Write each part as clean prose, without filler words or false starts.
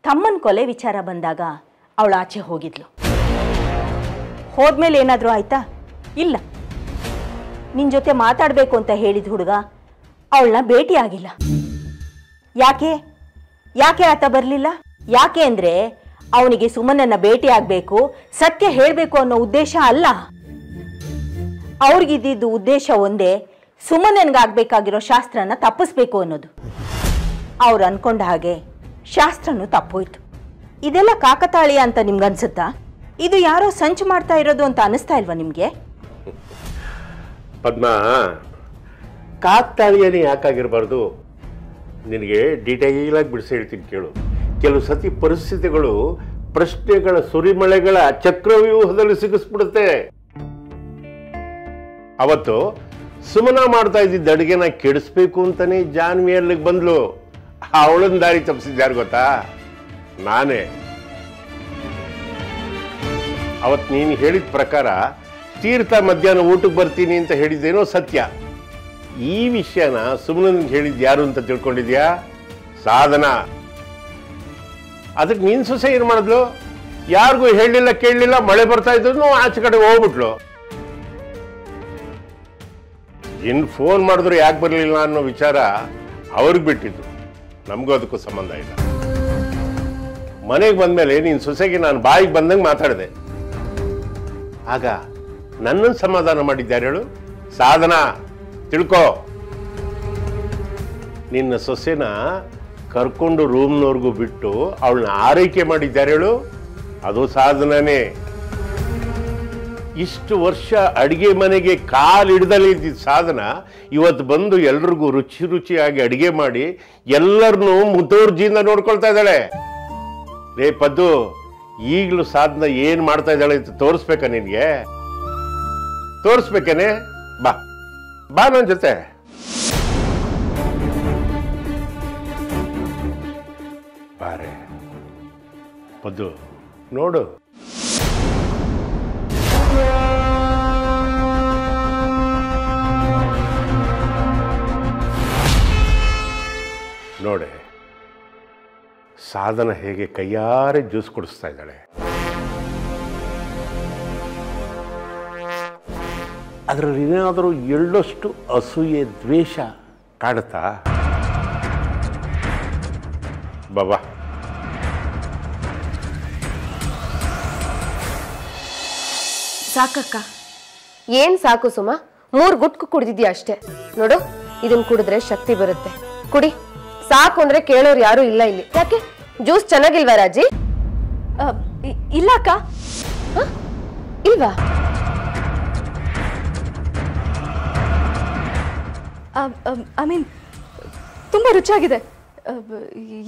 ತಮ್ಮನ ಕೊಲೆ ವಿಚಾರ ಬಂದಾಗ ಅವಳು ಆಚೆ ಹೋಗಿದ್ಲು. ಹೋದ್ಮೇಲೆ ಏನಾದರೂ ಆಯ್ತಾ? ಇಲ್ಲ. ನಿನ್ನ ಜೊತೆ ಮಾತಾಡಬೇಕು ಅಂತ ಹೇಳಿದ ಹುಡುಗ ಅವಳನ್ನ ಭೇಟಿಯಾಗಿಲ್ಲ. ಯಾಕೆ ಯಾಕೆ ಆತ ಬರಲಿಲ್ಲ? ಯಾಕೆ ಅಂದರೆ ಅವನಿಗೆ ಸುಮನನ್ನ ಭೇಟಿ ಆಗಬೇಕು, ಸತ್ಯ ಹೇಳಬೇಕು ಅನ್ನೋ ಉದ್ದೇಶ ಅಲ್ಲ. ಅವ್ರಿಗಿದ್ದಿದ್ದು ಉದ್ದೇಶ ಒಂದೇ, ಸುಮನನ್ಗಾಗಬೇಕಾಗಿರೋ ಶಾಸ್ತ್ರನ ತಪ್ಪಿಸ್ಬೇಕು ಅನ್ನೋದು. ಅವ್ರು ಅನ್ಕೊಂಡ ಹಾಗೆ ಶಾಸ್ತ್ರನೂ ತಪ್ಪೋಯ್ತು. ಇದೆಲ್ಲ ಕಾಕತಾಳೀಯ ಅಂತ ನಿಮ್ಗನ್ಸುತ್ತಾ? ಇದು ಯಾರೋ ಸಂಚು ಮಾಡ್ತಾ ಇರೋದು ಅಂತ ಅನಿಸ್ತಾ ಇಲ್ವಾ ನಿಮಗೆ? ಪದ್ಮಾ, ಕಾಕತಾಳೀಯನೇ ಯಾಕಾಗಿರಬಾರ್ದು? ನಿನಗೆ ಡೀಟೇಲಾಗಿ ಬಿಡಿಸಿ ಹೇಳ್ತೀನಿ ಕೇಳು. ಕೆಲವು ಸತಿ ಪರಿಸ್ಥಿತಿಗಳು ಪ್ರಶ್ನೆಗಳ ಸುರಿಮಳೆಗಳ ಚಕ್ರವ್ಯೂಹದಲ್ಲಿ ಸಿಗಿಸ್ಬಿಡುತ್ತೆ. ಅವತ್ತು ಸುಮನ ಮಾಡ್ತಾ ಇದ್ದಿದ್ದ ಅಡುಗೆನ ಕೆಡಿಸ್ಬೇಕು ಅಂತಾನೆ ಜಾನ್ವಿ ಅಲ್ಲಿಗೆ ಬಂದ್ಲು. ಅವಳನ್ನ ದಾರಿ ತಪ್ಪಿಸಿದ್ಯಾರು ಗೊತ್ತಾ? ನಾನೇ. ಅವತ್ತು ನೀನು ಹೇಳಿದ ಪ್ರಕಾರ ತೀರ್ಥ ಮಧ್ಯಾಹ್ನ ಊಟಕ್ಕೆ ಬರ್ತೀನಿ ಅಂತ ಹೇಳಿದ್ದೇನೋ ಸತ್ಯ. ಈ ವಿಷಯನ ಸುಮನನ್ಗೆ ಹೇಳಿದ್ ಯಾರು ಅಂತ ತಿಳ್ಕೊಂಡಿದ್ಯಾ? ಸಾಧನಾ. ಅದಕ್ಕೆ ನೀನ್ ಸೊಸೆ ಏನ್ ಮಾಡಿದ್ಲು? ಯಾರಿಗೂ ಹೇಳಲಿಲ್ಲ ಕೇಳಲಿಲ್ಲ, ಮಳೆ ಬರ್ತಾ ಇದ್ರು ಆಚೆ ಕಡೆ ಹೋಗ್ಬಿಟ್ಲು. ಇನ್ ಫೋನ್ ಮಾಡಿದ್ರು ಯಾಕೆ ಬರಲಿಲ್ಲ ಅನ್ನೋ ವಿಚಾರ ಅವ್ರಿಗೆ ಬಿಟ್ಟಿದ್ದು, ನಮಗೂ ಅದಕ್ಕೂ ಸಂಬಂಧ ಇಲ್ಲ. ಮನೆಗೆ ಬಂದ್ಮೇಲೆ ನಿನ್ ಸೊಸೆಗೆ ನಾನು ಬಾಯಿಗೆ ಬಂದಂಗೆ ಮಾತಾಡಿದೆ. ಆಗ ನನ್ನನ್ನು ಸಮಾಧಾನ ಮಾಡಿದ್ದಾರೆ ಹೇಳು? ಸಾಧನಾ, ತಿಳ್ಕೋ. ನಿನ್ನ ಸೊಸೆನ ಕರ್ಕೊಂಡು ರೂಮ್ನವ್ರಿಗೂ ಬಿಟ್ಟು ಅವಳನ್ನ ಆರೈಕೆ ಮಾಡಿದ್ದಾರೆ ಹೇಳು? ಅದು ಸಾಧನನೇ. ಇಷ್ಟು ವರ್ಷ ಅಡಿಗೆ ಮನೆಗೆ ಕಾಲಿಡ್ದಲೇ ಇದ್ದಿದ್ದ ಸಾಧನ ಇವತ್ತು ಬಂದು ಎಲ್ರಿಗೂ ರುಚಿ ರುಚಿಯಾಗಿ ಅಡಿಗೆ ಮಾಡಿ ಎಲ್ಲರನ್ನೂ ಮುತುವರ್ಜಿಯಿಂದ ನೋಡ್ಕೊಳ್ತಾ ಇದ್ದಾಳೆ. ರೇ ಪದ್ದು, ಈಗಲೂ ಸಾಧನ ಏನ್ ಮಾಡ್ತಾ ಇದ್ದಾಳೆ ಅಂತ ತೋರಿಸ್ಬೇಕಾ ನಿನ್ಗೆ? ತೋರಿಸ್ಬೇಕೇನೆ? ಬಾ ಬಾ ನನ್ನ ಜೊತೆ. ಬಾರೆ ಪದ್ದು, ನೋಡು. ನೋಡೆ, ಸಾಧನ ಹೇಗೆ ಕೈಯಾರೆ ಜ್ಯೂಸ್ ಕುಡಿಸ್ತಾ ಇದ್ದಾಳೆ. ಅದರಲ್ಲಿ ಏನಾದರೂ ಎಳ್ಳಷ್ಟು ಅಸೂಯೆ ದ್ವೇಷ ಕಾಡುತ್ತಾ? ಬಾಬಾ, ಸಾಕಕ್ಕ. ಏನ್ ಸಾಕು ಸುಮಾ? 3 ಗುಟ್ಕು ಕುಡಿದಿದ್ಯಾ ಅಷ್ಟೇ. ನೋಡು, ಇದನ್ ಕುಡಿದ್ರೆ ಶಕ್ತಿ ಬರುತ್ತೆ. ಕುಡಿ. ಸಾಕು ಅಂದ್ರೆ ಕೇಳೋರು ಯಾರು ಇಲ್ಲ ಇಲ್ಲಿ. ಯಾಕೆ? ಜ್ಯೂಸ್ ಚೆನ್ನಾಗಿಲ್ವಾ ರಾಜಿ? ಇಲ್ಲ ಅಕ್ಕ. ಇಲ್ವಾ? ಐ ಮೀನ್ ತುಂಬಾ ರುಚಿಯಾಗಿದೆ.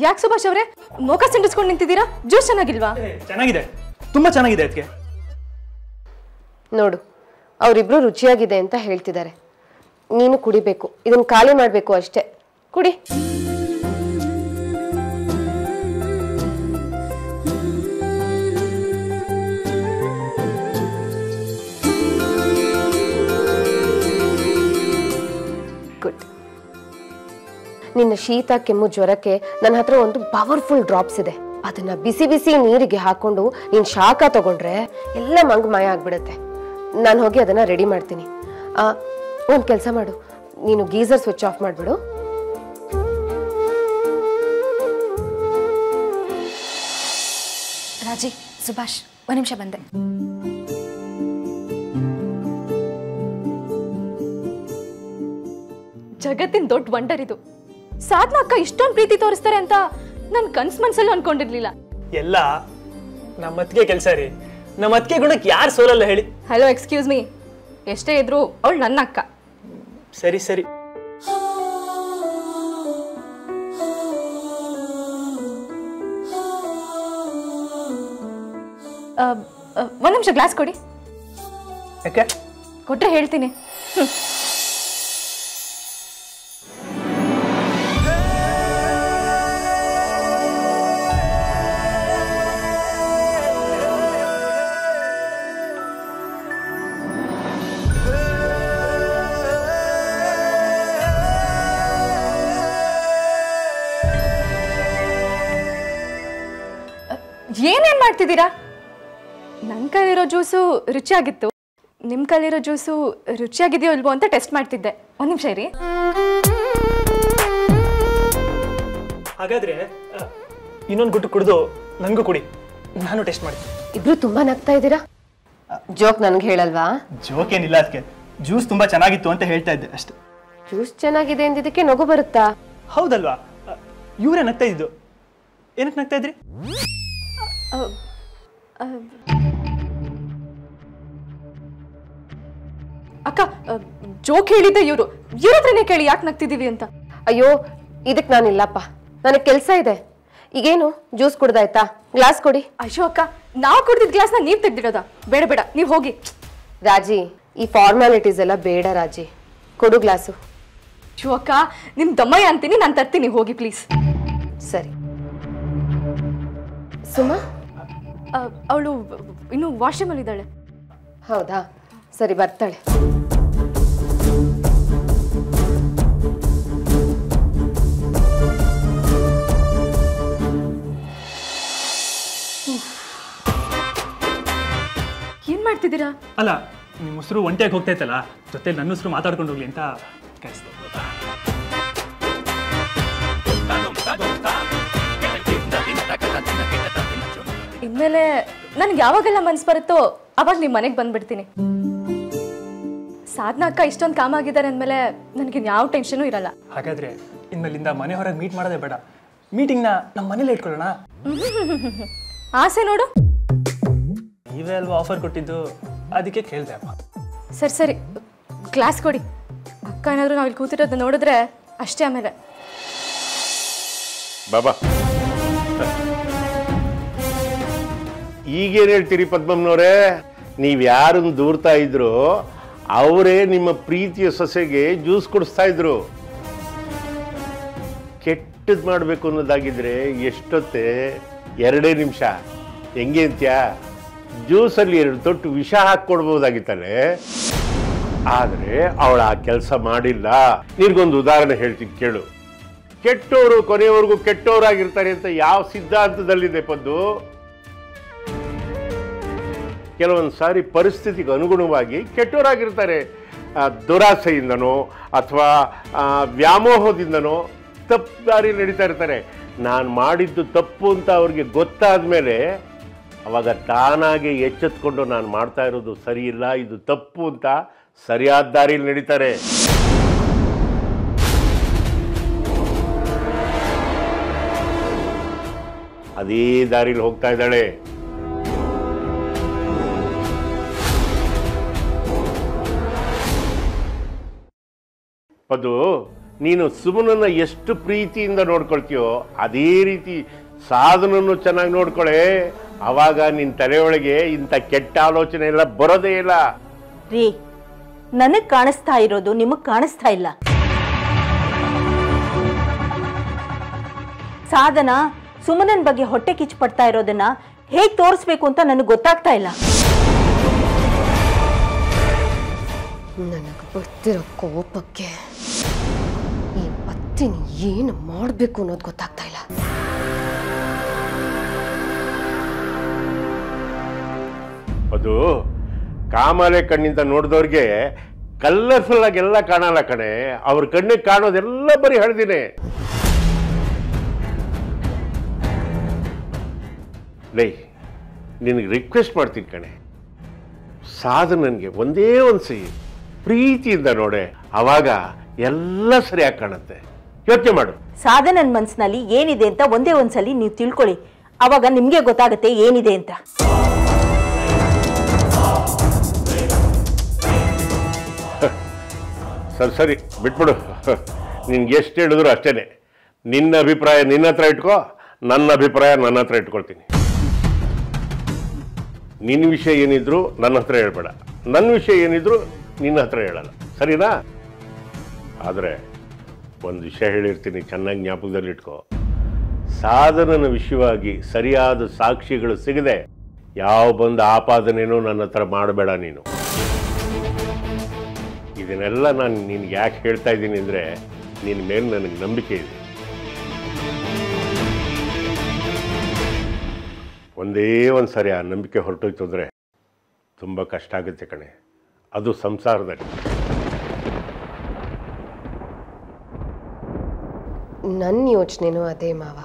ಯಾಕೆ ಸುಭಾಷ್ ಅವರೇ ಮೋಕ ಸಿಂಡಿಸ್ಕೊಂಡು ನಿಂತಿದ್ದೀರಾ? ಜ್ಯೂಸ್ ಚೆನ್ನಾಗಿಲ್ವಾ? ಚೆನ್ನಾಗಿದೆ, ತುಂಬಾ ಚೆನ್ನಾಗಿದೆ. ಅದಕ್ಕೆ ನೋಡು, ಅವರಿಬ್ರು ರುಚಿಯಾಗಿದೆ ಅಂತ ಹೇಳ್ತಿದ್ದಾರೆ. ನೀನು ಕುಡಿಬೇಕು, ಇದನ್ನ ಖಾಲಿ ಮಾಡ್ಬೇಕು ಅಷ್ಟೇ. ಕುಡಿ. ಗುಡ್. ನಿನ್ನ ಶೀತ ಕೆಮ್ಮು ಜ್ವರಕ್ಕೆ ನನ್ನ ಹತ್ರ ಒಂದು ಪವರ್ಫುಲ್ ಡ್ರಾಪ್ಸ್ ಇದೆ. ಅದನ್ನ ಬಿಸಿ ಬಿಸಿ ನೀರಿಗೆ ಹಾಕೊಂಡು ನೀನ್ ಶಾಖ ತಗೊಂಡ್ರೆ ಎಲ್ಲ ಮಂಗಮಯ ಆಗ್ಬಿಡುತ್ತೆ. ನಾನು ಹೋಗಿ ಅದನ್ನ ರೆಡಿ ಮಾಡ್ತೀನಿ. ಒಂದು ಕೆಲಸ ಮಾಡು, ನೀನು ಗೀಸರ್ ಸ್ವಿಚ್ ಆಫ್ ಮಾಡಿಬಿಡು. ರಾಜಿ, ಸುಭಾಷ್, ಒಂದು ನಿಮಿಷ ಬಂದೆ. ಜಗತ್ತಿನ ದೊಡ್ಡ ವಂಡರ್ ಇದು. ಸಾಧನಾ ಅಕ್ಕ ಇಷ್ಟೊಂದು ಪ್ರೀತಿ ತೋರಿಸ್ತಾರೆ ಅಂತ ನಾನು ಕನ್ಸ್ ಮನ್ಸಲ್ಲೂ ಅನ್ಕೊಂಡಿರ್ಲಿಲ್ಲ. ಎಲ್ಲ ನಮ್ಮತ್ತಿಗೆ ಕೆಲಸ ರೀ. ನಮ್ಮ ಅತ್ತಿಗೆ ಗುಣಕ್ಕೆ ಯಾರು ಸೋಲಲ್ಲ ಹೇಳಿ? Hello, excuse me. ಎಷ್ಟೇ ಇದ್ರು ಅವಳು ನನ್ನ ಅಕ್ಕ. ಸರಿ ಸರಿ. ಒಂದು ನಿಮಿಷ ಗ್ಲಾಸ್ ಕೊಡಿ. ಯಾಕೆ? ಕೊಟ್ರೆ ಹೇಳ್ತೀನಿ. ಏನೇನ್ ಮಾಡ್ತಿದ್ದೀರಾ? ನನ್ನ ಕೈಲಿರೋ ಜ್ಯೂಸು ರುಚಿಯಾಗಿತ್ತು, ನಿಮ್ಮ ಕೈಲಿರೋ ಜ್ಯೂಸು ರುಚಿಯಾಗಿದೆಯೋ ಇಲ್ವೋ ಅಂತ ಟೆಸ್ಟ್ ಮಾಡ್ತಿದ್ದೆ. ಒಂದು ನಿಮಿಷ ಇರಿ. ಹಾಗಾದ್ರೆ ಇನ್ನೊಂದು ಗುಟ್ಟು ಕುಡಿದು ನನಗೂ ಕುಡಿ, ನಾನು ಟೆಸ್ಟ್ ಮಾಡ್ತೀನಿ. ಇಬ್ರು ತುಂಬಾ ನಗ್ತಾ ಇದ್ದೀರಾ. ಜೋಕ್ ನನ್ಗೆ ಹೇಳಲ್ವಾ? ಜೋಕ್ ಏನಿಲ್ಲ, ಅದಕ್ಕೆ ಜ್ಯೂಸ್ ತುಂಬಾ ಚೆನ್ನಾಗಿತ್ತು ಅಂತ ಹೇಳ್ತಾ ಇದ್ದೆ ಅಷ್ಟೇ. ಜ್ಯೂಸ್ ಚೆನ್ನಾಗಿದೆ ಅಂದಿದ್ದಕ್ಕೆ ನಗು ಬರುತ್ತಾ? ಹೌದಲ್ವಾ? ಇವರೇ ನಗ್ತಾ ಇದ್ದು. ಏನಕ್ಕೆ ನಗ್ತಾ ಇದ್ರಿ? ಅಕ್ಕ, ಜೋಕ್ ಹೇಳಿದ್ದೆ ಇವ್ರ ಹತ್ರನೇ ಕೇಳಿ ಯಾಕೆ ನಗ್ತಿದೀವಿ ಅಂತ. ಅಯ್ಯೋ, ಇದಕ್ ನಾನಿಲ್ಲಪ್ಪ, ನನಗೆ ಕೆಲಸ ಇದೆ. ಈಗೇನು ಜ್ಯೂಸ್ ಕುಡ್ದಾಯ್ತಾ? ಗ್ಲಾಸ್ ಕೊಡಿ. ಅಯ್ಯೋ ಅಕ್ಕ, ನಾವು ಕುಡ್ದಿದ್ ಗ್ಲಾಸ್ನ ನೀವ್ ತೆಗ್ದಿರೋದ? ಬೇಡ ಬೇಡ, ನೀವ್ ಹೋಗಿ. ರಾಜಿ, ಈ ಫಾರ್ಮಾಲಿಟೀಸ್ ಎಲ್ಲ ಬೇಡ ರಾಜಿ, ಕೊಡು ಗ್ಲಾಸು. ಅಯ್ಯೋ ಅಕ್ಕ, ನಿಮ್ ದಮ್ಮಯ್ಯ ಅಂತೀನಿ, ನಾನು ತರ್ತೀನಿ, ಹೋಗಿ ಪ್ಲೀಸ್. ಸರಿ. ಸುಮಾ ಅವಳು ಇನ್ನು ವಾಶ್ರೂಮಲ್ಲಿ ಇದ್ದಾಳೆ. ಹೌದಾ? ಸರಿ, ಬರ್ತಾಳೆ. ಏನ್ ಮಾಡ್ತಿದ್ದೀರಾ? ಅಲ್ಲ, ನಿಮ್ಮ ಉಸಿರು ಒಂಟಿಯಾಗಿ ಹೋಗ್ತಾ ಇತ್ತಲ್ಲ, ಜೊತೆ ನನ್ನ ಉಸಿರು ಮಾತಾಡ್ಕೊಂಡು ಹೋಗ್ಲಿ ಅಂತ ಕಳಿಸ್ದೆ. ಇನ್ಮೇಲೆ ನನ್ಗೆ ಯಾವಾಗೆಲ್ಲ ಮನ್ಸು ಬರುತ್ತೋ ಅವಾಗ ನಿಮ್ಮ ಮನೆಗೆ ಬಂದ್ಬಿಡ್ತೀನಿ. ಸಾಧನಾ ಅಕ್ಕ ಇಷ್ಟೊಂದು ಕಾಮ್ ಆಗಿದ್ದಾರೆ ಅಂದಮೇಲೆ ನನಗೆ ಯಾವ ಟೆನ್ಷನು ಇರಲ್ಲ. ಹಾಗಾದ್ರೆ ಇನ್ಮೇಲಿಂದ ಮನೆ ಹೊರಗೆ ಮೀಟ್ ಮಾಡೋದೇ ಬೇಡ, ಮೀಟಿಂಗ್ನ ನಮ್ಮ ಮನೇಲಿ ಇಟ್ಕೊಳ್ಳೋಣ. ಆಸೆ ನೋಡು. ನೀವೇ ಅಲ್ವಾ ಆಫರ್ ಕೊಟ್ಟಿದ್ದು, ಅದಕ್ಕೆ ಕೇಳಿದೆ ಅಮ್ಮ. ಸರಿ ಸರಿ, ಗ್ಲಾಸ್ ಕೊಡಿ. ಅಕ್ಕ ಏನಾದರೂ ನಾವು ಇಲ್ಲಿ ಕೂತಿರೋದು ನೋಡಿದ್ರೆ ಅಷ್ಟೇ. ಆಮೇಲೆ ಬಾಬಾ, ಈಗೇನು ಹೇಳ್ತೀರಿ ಪದ್ಮಮ್ಮನವರೇ? ನೀವು ಯಾರನ್ನು ದೂರ್ತಾ ಇದ್ರು ಅವರೇ ನಿಮ್ಮ ಪ್ರೀತಿಯ ಸೊಸೆಗೆ ಜ್ಯೂಸ್ ಕುಡಿಸ್ತಾ ಇದ್ರು. ಕೆಟ್ಟದ್ ಮಾಡಬೇಕು ಅನ್ನೋದಾಗಿದ್ರೆ ಎಷ್ಟೊತ್ತೆ? 2 ನಿಮಿಷ. ಹೆಂಗೆ ಅಂತ್ಯಾ? ಜ್ಯೂಸಲ್ಲಿ 2 ತೊಟ್ಟು ವಿಷ ಹಾಕ್ಕೊಡ್ಬೋದಾಗಿತ್ತಲ್ಲೇ. ಆದರೆ ಅವಳು ಆ ಕೆಲಸ ಮಾಡಿಲ್ಲ. ನಿನಗೊಂದು ಉದಾಹರಣೆ ಹೇಳ್ತೀನಿ ಕೇಳು. ಕೆಟ್ಟವರು ಕೊನೆಯವರೆಗೂ ಕೆಟ್ಟವರಾಗಿರ್ತಾರೆ ಅಂತ ಯಾವ ಸಿದ್ಧಾಂತದಲ್ಲಿದೆ ಪದ್ದು? ಕೆಲವೊಂದು ಸಾರಿ ಪರಿಸ್ಥಿತಿಗೆ ಅನುಗುಣವಾಗಿ ಕೆಟ್ಟವರಾಗಿರ್ತಾರೆ. ದುರಾಸೆಯಿಂದನೋ ಅಥವಾ ವ್ಯಾಮೋಹದಿಂದನೋ ತಪ್ಪು ದಾರಿ ನಡೀತಾ ಇರ್ತಾರೆ. ನಾನು ಮಾಡಿದ್ದು ತಪ್ಪು ಅಂತ ಅವ್ರಿಗೆ ಗೊತ್ತಾದ ಮೇಲೆ ಅವಾಗ ತಾನಾಗೆ ಎಚ್ಚೆತ್ಕೊಂಡು ನಾನು ಮಾಡ್ತಾ ಇರೋದು ಸರಿ ಇಲ್ಲ, ಇದು ತಪ್ಪು ಅಂತ ಸರಿಯಾದ ದಾರಿಯಲ್ಲಿ ನಡೀತಾರೆ. ಅದೇ ದಾರಿಲಿ ಹೋಗ್ತಾ ಇದ್ದಾಳೆ. ಅದು ನೀನು ಸುಮನನ್ನ ಎಷ್ಟು ಪ್ರೀತಿಯಿಂದ ನೋಡ್ಕೊಳ್ತೀಯೋ ಅದೇ ರೀತಿ ಸಾಧನನ್ನು ಚೆನ್ನಾಗಿ ನೋಡ್ಕೊಳೆ. ಆವಾಗ ನಿನ್ನ ತಲೆಯೊಳಗೆ ಇಂಥ ಕೆಟ್ಟ ಆಲೋಚನೆ ಎಲ್ಲ ಬರೋದೇ ಇಲ್ಲ. ರೀ, ನನಗ್ ಕಾಣಿಸ್ತಾ ಇರೋದು ನಿಮಗ್ ಕಾಣಿಸ್ತಾ ಇಲ್ಲ. ಸಾಧನ ಸುಮನನ್ ಬಗ್ಗೆ ಹೊಟ್ಟೆ ಕಿಚ್ಚು ಪಡ್ತಾ ಇರೋದನ್ನ ಹೇಗ್ ತೋರಿಸ್ಬೇಕು ಅಂತ ನನಗೆ ಗೊತ್ತಾಗ್ತಾ ಇಲ್ಲ. ನನಗೆ ಬರ್ತಿರೋ ಕೋಪಕ್ಕೆ ಈ ಪತ್ತಿನ ಏನು ಮಾಡಬೇಕು ಅನ್ನೋದು ಗೊತ್ತಾಗ್ತಾ ಇಲ್ಲ. ಅದು ಕಾಮಾಲೆ ಕಣ್ಣಿಂದ ನೋಡಿದವ್ರಿಗೆ ಕಲರ್ಫುಲ್ ಆಗಿ ಎಲ್ಲ ಕಾಣಲ್ಲ ಕಣೆ. ಅವ್ರ ಕಣ್ಣಿಗೆ ಕಾಣೋದೆಲ್ಲ ಬರೀ ಹಳದಿನೇ. ಲೈ, ನಿನಗೆ ರಿಕ್ವೆಸ್ಟ್ ಮಾಡ್ತೀನಿ ಕಣೆ, ಸಾಧನನ್ಗೆ ಒಂದೇ ಒಂದ್ಸರಿ ಪ್ರೀತಿಯಿಂದ ನೋಡೆ, ಅವಾಗ ಎಲ್ಲ ಸರಿಯಾಗಿ ಕಾಣುತ್ತೆ. ಯೋಚನೆ ಮಾಡು. ಸಾಧನನ್ ಮನ್ಸಿನಲ್ಲಿ ಏನಿದೆ ಅಂತ ಒಂದೇ ಒಂದ್ಸಲಿ ನೀವು ತಿಳ್ಕೊಳ್ಳಿ, ಅವಾಗ ನಿಮ್ಗೆ ಗೊತ್ತಾಗುತ್ತೆ ಏನಿದೆ ಅಂತ. ಸರಿ ಸರಿ ಬಿಟ್ಬಿಡು. ನಿನ್ಗೆ ಎಷ್ಟು ಹೇಳಿದ್ರು ಅಷ್ಟೇನೆ. ನಿನ್ನ ಅಭಿಪ್ರಾಯ ನಿನ್ನ ಹತ್ರ ಇಟ್ಕೋ, ನನ್ನ ಅಭಿಪ್ರಾಯ ನನ್ನ ಹತ್ರ ಇಟ್ಕೊಳ್ತೀನಿ. ನಿನ್ನ ವಿಷಯ ಏನಿದ್ರು ನನ್ನ ಹತ್ರ ಹೇಳ್ಬೇಡ, ನನ್ನ ವಿಷಯ ಏನಿದ್ರು ನಿನ್ನ ಹತ್ರ ಹೇಳಲ್ಲ, ಸರಿನಾ? ಆದರೆ ಒಂದು ವಿಷಯ ಹೇಳಿರ್ತೀನಿ, ಚೆನ್ನಾಗಿ ಜ್ಞಾಪಕದಲ್ಲಿಟ್ಕೋ. ಸಾಧನನ ವಿಷಯವಾಗಿ ಸರಿಯಾದ ಸಾಕ್ಷಿಗಳು ಸಿಗದೆ ಯಾವ ಬಂದು ಆಪಾದನೆನೂ ನನ್ನ ಹತ್ರ ಮಾಡಬೇಡ ನೀನು. ಇದನ್ನೆಲ್ಲ ನಾನು ನಿನ್ಗೆ ಯಾಕೆ ಹೇಳ್ತಾ ಇದ್ದೀನಿ ಅಂದರೆ ನಿನ್ನ ಮೇಲೆ ನನಗೆ ನಂಬಿಕೆ ಇದೆ. ಒಂದೇ ಒಂದು ಸಾರಿ ಆ ನಂಬಿಕೆ ಹೊರಟೋಯ್ತು ಅಂದರೆ ತುಂಬ ಕಷ್ಟ ಆಗುತ್ತೆ ಕಣೆ, ಅದು ಸಂಸಾರದಲ್ಲಿ. ನನ್ನ ಯೋಚನೆನೂ ಅದೇ ಮಾವ.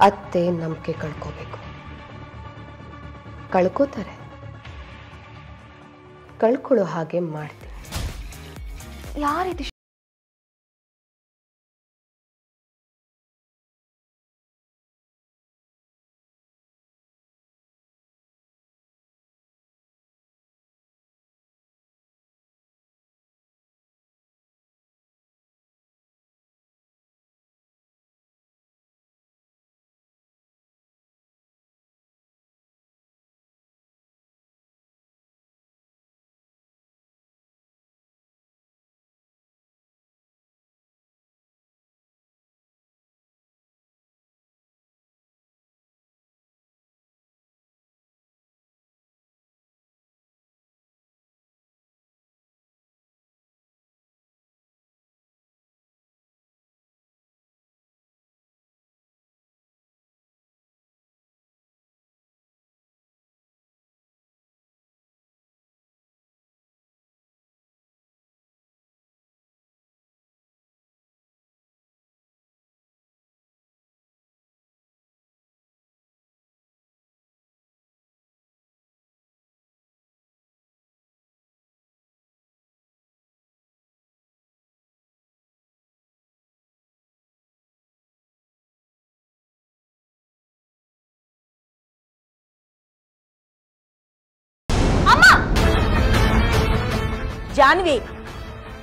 ಅತ್ತೆ ನಂಬಿಕೆ ಕಳ್ಕೋಬೇಕು. ಕಳ್ಕೋತಾರೆ, ಕಳ್ಕೊಳ್ಳೋ ಹಾಗೆ ಮಾಡ್ತೀನಿ. ಯಾರಿದು? ಜಾನ್ವಿ,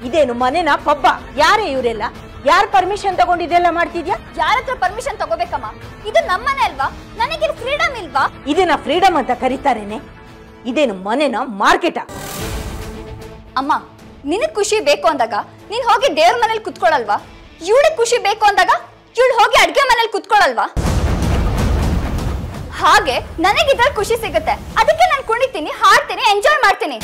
ಇದೇನು ಮನೆನ ಪಬ್ಬ? ಯಾರೇ ಇವರೆಲ್ಲ? ಯಾರು ಪರ್ಮಿಷನ್ ತಗೊಂಡಿದೆಲ್ಲ ಮಾಡ್ತಿದ್ಯಾ? ಯಾರ ಹತ್ರ ಪರ್ಮಿಷನ್ ತಗೋಬೇಕಮ್ಮ? ಇದು ನಮ್ಮನೆ ಅಲ್ವಾ? ನನಗೆ ಫ್ರೀಡಮ್ ಇಲ್ವಾ? ಇದನ್ನ ಫ್ರೀಡಮ್ ಅಂತ ಕರೀತಾರೇನೆ? ಇದೇನು ಮನೆನ ಮಾರ್ಕೆಟಾ? ಅಮ್ಮ, ನಿನಗ್ ಖುಷಿ ಬೇಕು ಅಂದಾಗ ನೀನ್ ಹೋಗಿ ದೇವ್ರ ಮನೇಲಿ ಕುತ್ಕೊಳ್ಳಲ್ವಾ? ಇವಳಿಗೆ ಖುಷಿ ಬೇಕು ಅಂದಾಗ ಇವಳು ಹೋಗಿ ಅಡ್ಗೆ ಮನೇಲಿ ಕುತ್ಕೊಳ್ಳಲ್ವಾ? ಹಾಗೆ ನನಗಿದ್ರಲ್ಲಿ ಖುಷಿ ಸಿಗುತ್ತೆ, ಅದಕ್ಕೆ ನಾನು ಕುಣಿತೀನಿ, ಹಾಡ್ತೀನಿ, ಎಂಜಾಯ್ ಮಾಡ್ತೀನಿ.